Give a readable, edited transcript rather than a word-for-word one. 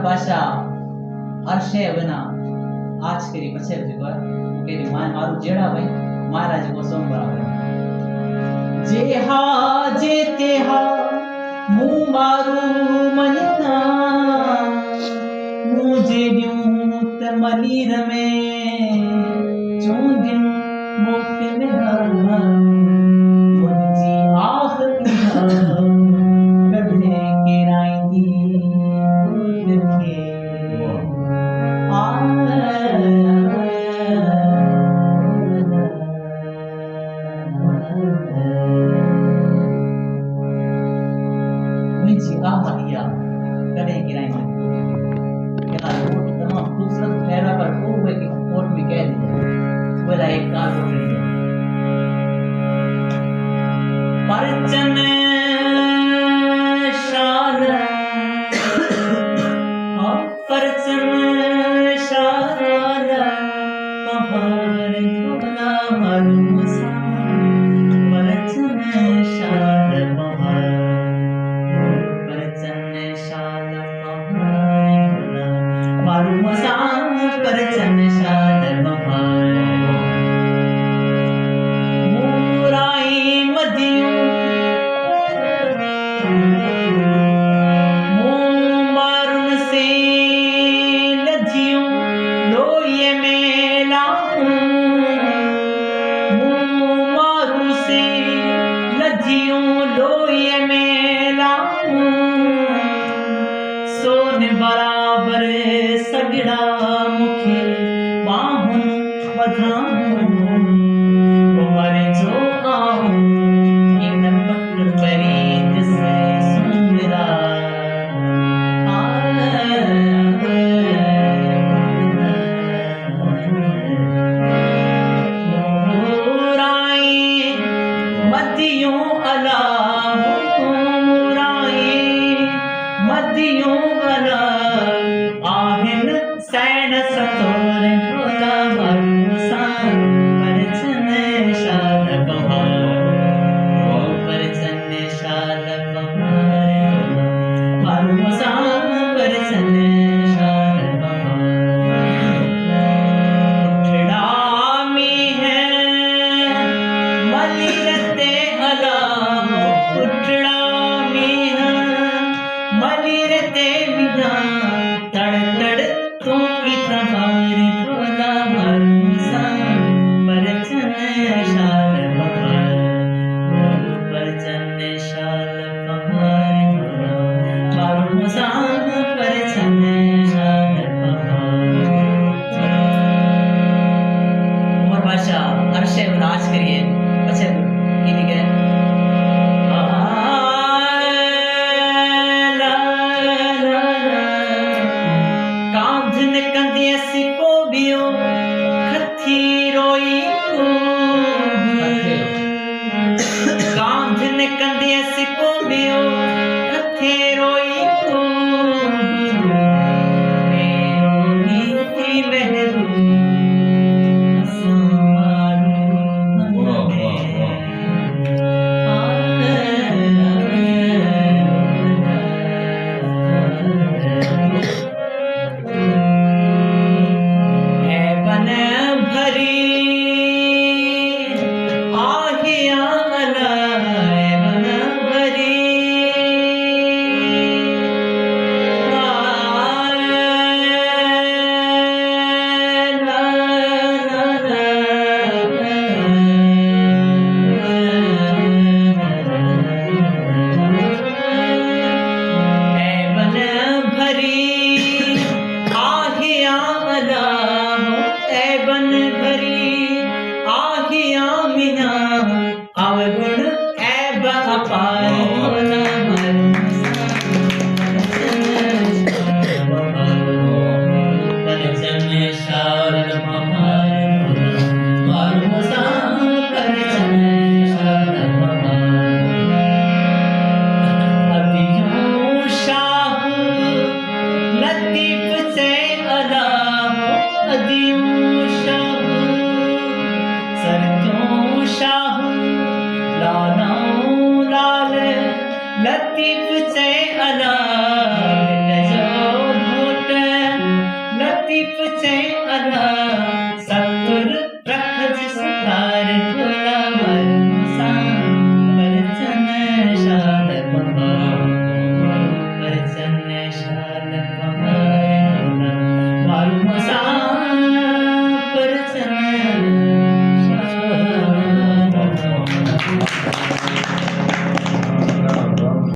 Pasha Hershey बना आज करी पछे जको केरी मारू जेड़ा भाई महाराज को सोम बराबर जे हा जे ते हा मु मारू मनना मुझे यूं त मलीर में चोंदिन मोट में मुझी आह कदे के राई देखे मुझी आह दिया कदे के राई तमाम खूबसूरत ठहरा पर हुए कि कोर्ट में कह दिया बोला एक कार हो रही है परचन शान परचन शान पहाड़ धोला मालूम सा परचन शान पहाड़ परचन शान पहाड़ मालूम सा परचन शान पहाड़ मुराई मदियों मारून से लजियों लोये मेला मारू से लजियों लोये मेला सोन बराबर सगड़ा मुखे बाहुन बधाऊं मरे जो आऊं इन पत्र परीत से सुंदरा मुराई मदियों अला मुराई मदियों अला आहिन सैन सतोर ढोला मारू सान परचन शाल पहाड़ परचन शाल पहाड़ मारू सान परचन शाल पहाड़ उठड़ा में है मलिरते अला उठड़ा में है मलिरते विधान